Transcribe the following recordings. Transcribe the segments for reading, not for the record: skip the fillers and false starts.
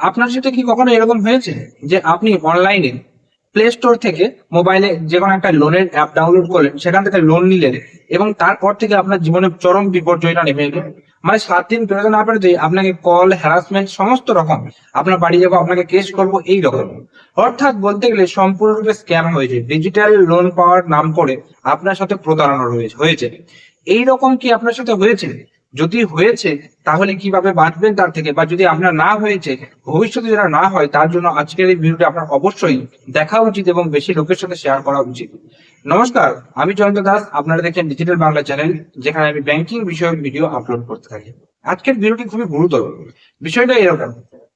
আপনার সাথে কি কখনো এরকম হয়েছে যে আপনি অনলাইনে প্লে স্টোর থেকে মোবাইলে যে কোনো একটা লোনের অ্যাপ ডাউনলোড করলেন, সেখান থেকে লোন নিলেন এবং তারপর থেকে আপনার জীবনে চরম বিপর্যয়টা নেমে এলো? মানে 7 দিন বেরোতে না পেরেতে আপনাকে কল হ্যারাসমেন্ট সমস্ত রকম, আপনার বাড়ি যাবো, আপনাকে কেস করবো, এই রকম। অর্থাৎ বলতে গেলে সম্পূর্ণরূপে স্ক্যাম হয়েছে, ডিজিটাল লোন পাওয়ার নাম করে আপনার সাথে প্রতারণা হয়েছে। এই রকম কি আপনার সাথে হয়েছে? যদি হয়েছে তাহলে কিভাবে বাঁচবেন তার থেকে, বা যদি আপনার না হয়েছে, ভবিষ্যতে যেন না হয় তার জন্য আজকের এই ভিডিওটা আপনার অবশ্যই দেখা উচিত এবং বেশি লোকের সাথে শেয়ার করা উচিত। নমস্কার, আমি জয়ন্ত দাস, আপনারা দেখছেন ডিজিটাল বাংলা চ্যানেল, যেখানে আমি ব্যাংকিং বিষয়ক ভিডিও আপলোড করতে থাকি। আজকের ভিডিওটি খুবই গুরুতর। বিষয়টা এরকম: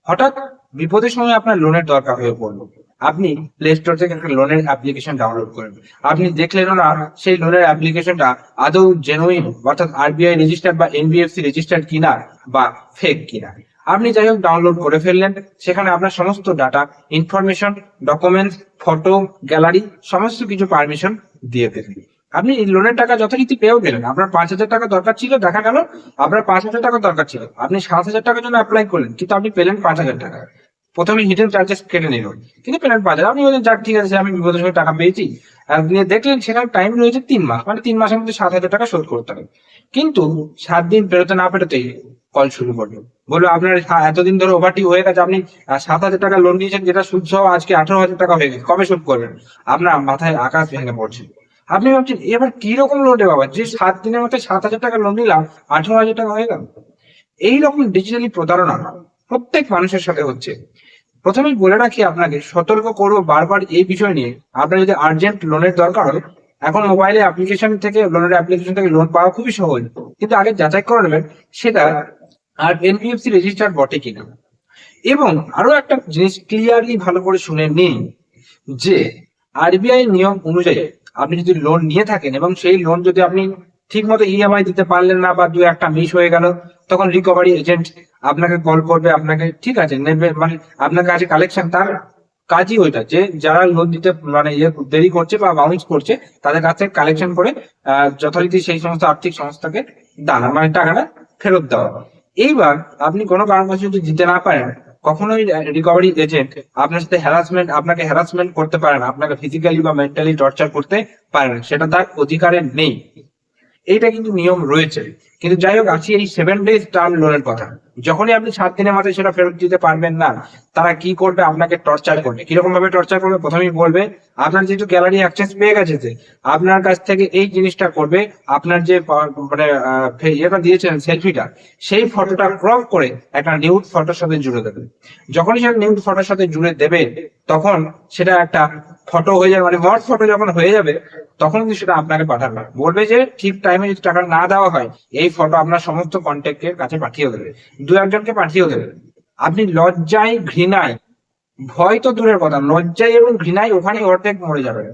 হঠাৎ বিপদের সময় আপনার লোনের দরকার হয়ে পড়লো, আপনি প্লে স্টোর থেকে একটা লোনের অ্যাপ্লিকেশন ডাউনলোড করেন। আপনি দেখলেন না সেই লোনের অ্যাপ্লিকেশনটা আদৌ জেনুইন, অর্থাৎ আরবিআই রেজিস্টার্ড বা এনবিএফসি রেজিস্টার্ড কিনা বা ফেক কিনা। আপনি যাই হোক ডাউনলোড করে ফেললেন, সেখানে আপনার সমস্ত data, information, documents, photo, gallery, সমস্ত কিছু পারমিশন দিয়ে দেবেন। আপনি লোনের টাকা যথারীতি পেয়েও গেলেন। আপনার 5,000 টাকা দরকার ছিল, দেখা গেল আপনার 5,000 টাকা দরকার ছিল, আপনি 7,000 টাকার জন্য অ্যাপ্লাই করলেন, কিন্তু আপনি পেলেন 5,000 টাকা। প্রথমে হিডেন চার্জেস কেটে নিল, কিন্তু পেলেন 5,000। আপনি বলেন যাক ঠিক আছে, আমি বিপদের সময় টাকা পেয়েছি। আপনি দেখলেন সেখানে টাইম রয়েছে 3 মাস, মানে 3 মাসের মধ্যে 7,000 টাকা শোধ করতে হবে। কিন্তু 7 দিন পেরোতে না পেরোতেই কল শুরু করলো, বললো আপনার এতদিন ধরে ওভারডিউ হয়ে গেছে, আপনি 7,000 টাকা লোন নিয়েছেন, যেটা সুদ সহ আজকে 18,000 টাকা হয়ে গেছে, কবে শোধ করবেন? আপনার মাথায় আকাশ ভেঙে পড়ছে। আপনি ভাবছেন এবার কি রকম লোন রে বাবা, যে 7 দিনের মধ্যে 7,000 টাকা লোন নিলাম, 18,000 টাকা হয়ে গেল। এইরকম ডিজিটালি প্রতারণা প্রত্যেক মানুষের সাথে হচ্ছে। প্রথমেই বলে রাখি, আপনাকে সতর্ক করবো বারবার এই বিষয় নিয়ে। আপনার যদি আর্জেন্ট লোনের দরকার হয়, এখন মোবাইলে অ্যাপ্লিকেশন থেকে, লোনের অ্যাপ্লিকেশন থেকে লোন পাওয়া খুবই সহজ, কিন্তু আগে যাচাই করে নেবেন সেটা আর এনবিএফসি রেজিস্টার্ড বটে কিনা। এবং আরো একটা জিনিস ক্লিয়ারলি ভালো করে শুনে নিন যে আরবিআই নিয়ম অনুযায়ী আপনি যদি লোন নিয়ে থাকেন এবং সেই লোন যদি আপনি ঠিক মতো ইএমআই দিতে পারলেন না, বা 2-1টা মিস হয়ে গেল, তখন রিকভারি এজেন্ট আপনাকে কল করবে, আপনাকে ঠিক আছে নেবে, মানে আপনার কাছে কালেকশন, তার কাজই ওইটা যে যারা লোন দিতে মানে দেরি করছে বা বাউন্স করছে, তাদের কাছ থেকে কালেকশন করে যথারীতি সেই সমস্ত আর্থিক সংস্থাকে দানা, মানে টাকাটা ফেরত দেওয়া। এইবার আপনি কোনো কারণবশত যদি দিতে না পারেন, কখনোই রিকভারি এজেন্ট আপনার সাথে আপনাকে হ্যারাসমেন্ট করতে পারে না, আপনাকে ফিজিক্যালি বা মেন্টালি টর্চার করতে পারে না, সেটা তার অধিকারে নেই। এইটা কিন্তু নিয়ম রয়েছে। কিন্তু যাই হোক, আসি এই 7 ডেজ টার্ম লোনের কথা। যখনই আপনি 7 দিনের মাথায় সেটা ফেরত দিতে পারবেন না, তারা কি করবে? আপনাকে টর্চার করবে। কিরকম ভাবে টর্চার করবে? প্রথমেই বলবে আপনার যেহেতু গ্যালারি অ্যাক্সেস পেয়ে গেছে, যে আপনার কাছ থেকে এই জিনিসটা করবে, আপনার যে মানে ইয়েটা দিয়েছেন সেলফিটা, সেই ফটোটা ক্রপ করে একটা নিউড ফটোর সাথে জুড়ে দেবে। যখনই সেটা নিউড ফটোর সাথে জুড়ে দেবে, তখন সেটা একটা ফটো হয়ে যাবে, মানে মড ফটো যখন হয়ে যাবে, তখন কিন্তু সেটা আপনাকে পাঠাবে। বলবে যে ঠিক টাইমে যদি টাকা না দেওয়া হয়, এই ফটো আপনার সমস্ত কন্ট্যাক্টের কাছে পাঠিয়ে দেবে, 2-1জনকে পাঠিয়ে দেবে। আপনি লজ্জায়, ঘৃণায়, ভয় তো দূরের কথা, লজ্জায় এবং ঘৃণায় ওখানে অর্ধেক মরে যাবে।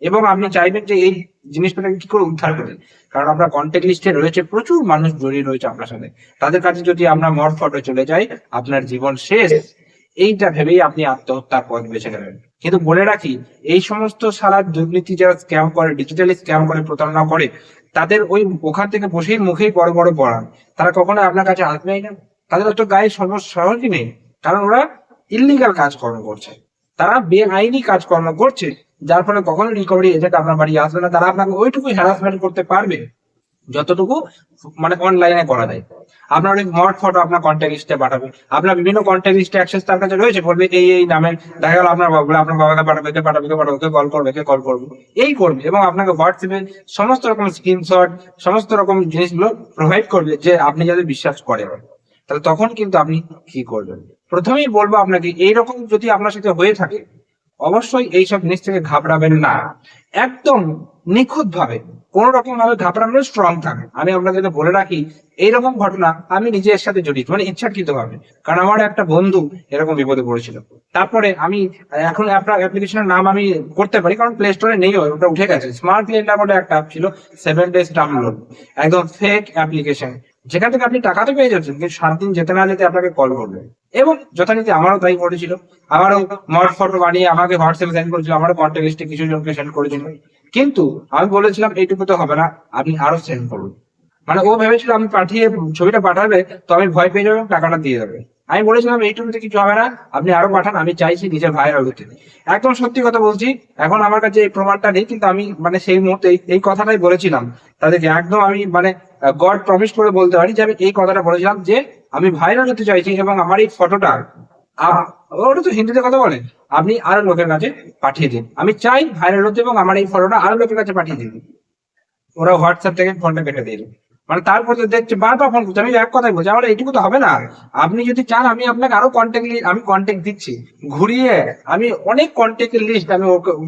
এবং আপনি চাইবেন যে এই জিনিসটাকে কি করে উদ্ধার করেন, কারণ আপনার কন্ট্যাক্ট লিস্টে রয়েছে প্রচুর মানুষ জড়িয়ে রয়েছে আপনার সাথে। তাদের কাছে যদি আপনার মড ফটো চলে যায়, আপনার জীবন শেষ। এইটা ভেবেই আপনি আত্মহত্যার পথ বেছে নেবেন। কিন্তু বলে রাখি, এই সমস্ত সারা দুর্নীতি যারা স্ক্যাম করে, ডিজিটালি স্ক্যাম করে, প্রতারণা করে, তাদের ওই ওখান থেকে বসেই মুখেই বড় বড় পড়ান, তারা কখনো আপনার কাছে আসবেই না। তাদের তো গায়ে সহজই নেই, কারণ ওরা ইল্লিগাল কাজকর্ম করছে, তারা বেআইনি কাজকর্ম করছে, যার ফলে কখনো রিকভারি এজেন্ট আপনার বাড়ি আসবে না। তারা আপনাকে ওইটুকু হ্যারাসমেন্ট করতে পারবে যতটুকু মানে অনলাইনে করা যায়। আপনার ওই মড ফটো আপনার কন্ট্যাক্ট লিস্টে পাঠাবে, আপনার বিভিন্ন কন্ট্যাক্ট লিস্টে অ্যাক্সেস তার কাছে রয়েছে, বলবে এই নামের, দেখা গেল আপনার বাবা, আপনার বাবাকে পাঠাবে, কে কল করবে, এই করবে, এবং আপনাকে হোয়াটসঅ্যাপে সমস্ত রকম স্ক্রিনশট, সমস্ত রকম জিনিসগুলো প্রোভাইড করবে, যে আপনি যাদের বিশ্বাস করেন। তাহলে তখন কিন্তু আপনি কি করবেন? প্রথমেই বলবো আপনাকে, এইরকম যদি আপনার সাথে হয়ে থাকে, অবশ্যই এইসব জিনিস থেকে ঘাবড়াবেন না। একদম নিখুঁত ভাবে, কোন রকম ভাবে ঘাবড়ানো, স্ট্রং থাকবে। আমি আপনাকে বলে রাখি, এইরকম ঘটনা আমি নিজের সাথে জড়িত, মানে ইচ্ছাকৃত ভাবে। কারণ আমার একটা বন্ধু এরকম বিপদে পড়েছিল। তারপরে আমি এখন আপনার অ্যাপ্লিকেশনের নাম আমি করতে পারি, কারণ প্লে স্টোরে নেই, ওটা উঠে গেছে। স্মার্ট লেন্ডার বলে একটা অ্যাপ ছিল, 7 ডেজ টার্ম লোন, একদম ফেক অ্যাপ্লিকেশন, যেখান থেকে আপনি টাকা তো পেয়ে যাচ্ছেন, কিন্তু 7 দিন যেতে না যেতে আপনাকে কল করবে। এবং যথারীতি আমারও তাই ঘটেছিল, আমারও মড ফটো বানিয়ে আমাকে হোয়াটসঅ্যাপে সেন্ড করেছিল, আমারও কন্ট্যাক্ট লিস্টে কিছু জনকে সেন্ড করেছিল। কিন্তু আমি বলেছিলাম এইটুকু তো হবে না, আপনি আরো সেন্ড করুন। মানে ও ভেবেছিল আমি পাঠিয়ে ছবিটা পাঠাবে তো আমি ভয় পেয়ে যাবো, টাকাটা দিয়ে দেবে। আমি বলেছিলাম এইটুকুতে কিছু হবে না, আপনি আরো পাঠান, আমি চাইছি নিজে ভাইরাল হতে। একদম সত্যি কথা বলছি, এখন আমার কাছে এই প্রমাণটা নেই, কিন্তু আমি মানে সেই মুহূর্তে এই কথাটাই বলেছিলাম তাদেরকে। একদম আমি মানে গড প্রমিস করে বলতে পারি যে আমি এই কথাটা বলেছিলাম যে আমি ভাইরাল হতে চাইছি, এবং আমার এই ফটোটা ওটা তো হিন্দিতে কথা বলে, আপনি আরো লোকের কাছে পাঠিয়ে দিন। আমি চাই ভাইরাল হতে, এবং আমার এই ফটোটা আরো লোকের কাছে পাঠিয়ে দিন। ওরা হোয়াটসঅ্যাপ থেকে ফোনটা কেটে দিল। মানে তারপর তো দেখছি বারবার ফোন করছে। আমি এক কথাই বলছি, আমার এইটুকু তো হবে না। আপনি যদি চান আমি আপনাকে আরো আমি কন্ট্যাক্ট দিচ্ছি, ঘুরিয়ে আমি অনেক কন্ট্যাক্টের লিস্ট আমি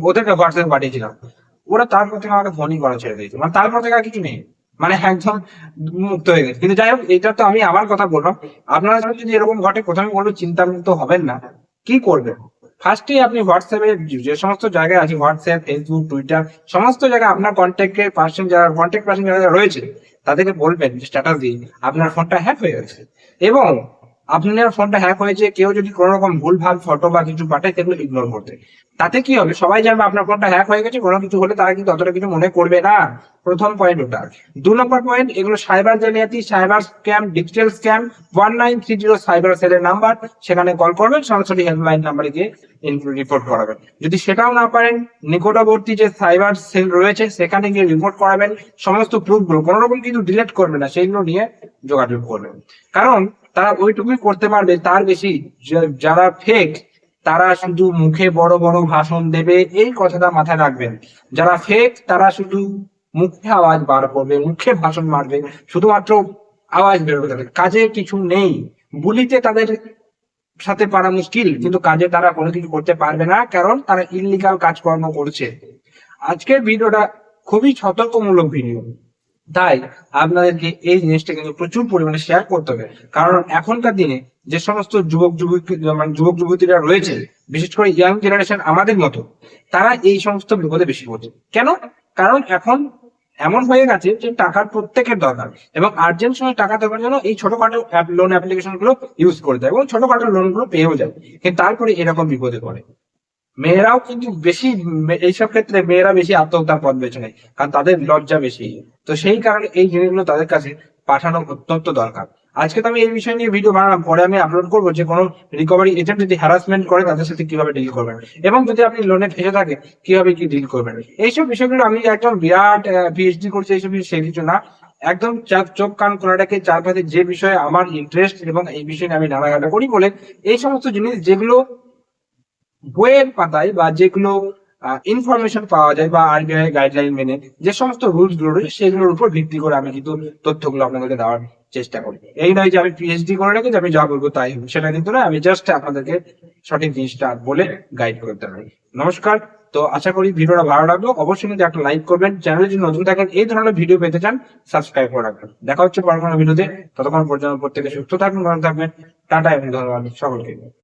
ওদেরকে হোয়াটসঅ্যাপে পাঠিয়েছিলাম। ওরা তারপর থেকে আমাকে ফোনই করা ছেড়ে দিয়েছে, মানে তারপর থেকে আর কিছু নেই, মানে একদম মুক্ত হয়ে গেছে। কিন্তু যাই হোক, এটা তো আমি আমার কথা বললাম। আপনারা যদি এরকম ঘটে, প্রথমে বলবো চিন্তা মুক্ত হবেন না। কি করবেন, ফার্স্টে আপনি হোয়াটসঅ্যাপে যে সমস্ত জায়গায় আছে, হোয়াটসঅ্যাপ, ফেসবুক, টুইটার, সমস্ত জায়গায় আপনার কন্ট্যাক্টের পার্সন যারা যারা রয়েছে তাদেরকে বলবেন স্ট্যাটাস দিয়ে আপনার ফোনটা হ্যাক হয়ে গেছে। এবং আপনার ফোনটা হ্যাক হয়েছে, কেউ যদি কোনো রকম ভুলভাল ফটো বা কিছু পাঠায় সেগুলো ইগনোর করতে। তাতে কি হবে, সবাই জানবে আপনার ফোনটা হ্যাক হয়ে গেছে, কোনো কিছু হলে তারা কিন্তু অতটা কিছু মনে করবে না। প্রথম পয়েন্ট ওটা। 2 নম্বর পয়েন্ট, এগুলো সাইবার জালিয়াতি, cyber scam, digital scam. 1930 cyber সেলের নাম্বার, সেখানে কল করবেন, সরাসরি হেল্পলাইন নাম্বারে গিয়ে রিপোর্ট করাবেন। যদি সেটাও না পারেন, নিকটবর্তী যে সাইবার সেল রয়েছে সেখানে গিয়ে রিপোর্ট করাবেন। সমস্ত প্রুফগুলো কোনো রকম কিন্তু ডিলিট করবে না, সেইগুলো নিয়ে যোগাযোগ করবেন। কারণ তারা ওইটুকুই করতে পারবে, তার বেশি যারা ফেক তারা শুধু মুখে বড় বড় ভাষণ দেবে, এই কথাটা মাথায় রাখবেন। যারা ফেক তারা শুধু মুখে আওয়াজ বার করবে, মুখে ভাষণ মারবে, শুধুমাত্র আওয়াজ বেরোবে, তাদের কাজে কিছু নেই। বুলিতে তাদের সাথে পারা মুশকিল, কিন্তু কাজে তারা কোনো কিছু করতে পারবে না, কারণ তারা ইললিগাল কাজকর্ম করছে। আজকের ভিডিওটা খুবই সতর্কমূলক ভিডিও, তাই আপনাদেরকে এই জিনিসটা কিন্তু প্রচুর পরিমাণে শেয়ার করতে হবে। কারণ এখনকার দিনে যে সমস্ত যুবক যুবতীরা রয়েছে, বিশেষ করে ইয়াং জেনারেশন আমাদের মতো, তারা এই সমস্ত বিপদে বেশি পড়ছে। কেন? কারণ এখন এমন হয়ে গেছে যে টাকার প্রত্যেকের দরকার, এবং আর্জেন্ট সময় টাকা দেওয়ার জন্য এই ছোটখাটো লোন অ্যাপ্লিকেশন গুলো ইউজ করে দেয়, এবং ছোটখাটো লোন গুলো পেয়েও যায়। কিন্তু তারপরে এরকম বিপদে পড়ে। মেয়েরাও কিন্তু বেশি, এইসব ক্ষেত্রে মেয়েরা বেশি আত্মহত্যার পথ বেছে নেয়, কারণ তাদের লজ্জা বেশি। তো সেই কারণে এই জিনিসগুলো তাদের কাছে পাঠানো অত্যন্ত দরকার। আজকে তো আমি এই বিষয় নিয়ে ভিডিও বানালাম, পরে আমি আপলোড করবো যে কোনো রিকভারি এজেন্ট যদি হ্যারাসমেন্ট করে তাদের সাথে কিভাবে ডিল করবেন, এবং যদি আপনি লোনে ফেসে থাকে কিভাবে কি ডিল করবেন। এইসব বিষয়গুলো আমি একদম বিরাট পিএইচডি করছি এইসব বিষয়, সেই কিছু না। একদম চোখ কান খোলাটাকে চারপাশে যে বিষয়ে আমার ইন্টারেস্ট, এবং এই বিষয়ে নিয়ে আমি নাড়াঘাটা করি বলে এই সমস্ত জিনিস যেগুলো বইয়ের পাতায় বা যেগুলো ইনফরমেশন পাওয়া যায় বা আরবিআই গাইডলাইন মেনে যে সমস্ত রুলস গুলো রয়েছে সেগুলোর উপর ভিত্তি করে আমি কিন্তু তথ্যগুলো আপনাদেরকে দেওয়ার চেষ্টা করি। এই নয় যে আমি পিএইচডি করে রেখে যে আমি যা বলবো তাই হবে, সেটা কিন্তু না। আমি জাস্ট আপনাদেরকে সঠিক জিনিসটা বলে গাইড করতে পারি। নমস্কার। তো আশা করি ভিডিওটা ভালো লাগলো। অবশ্যই কিন্তু একটা লাইক করবেন, চ্যানেলে যদি নতুন থাকেন, এই ধরনের ভিডিও পেতে চান সাবস্ক্রাইব করে রাখবেন। দেখা হচ্ছে পরবর্তী ভিডিওতে, ততক্ষণ পর্যন্ত প্রত্যেকে সুস্থ থাকবেন, ভালো থাকবেন। টাটা এবং ধন্যবাদ সকলকে।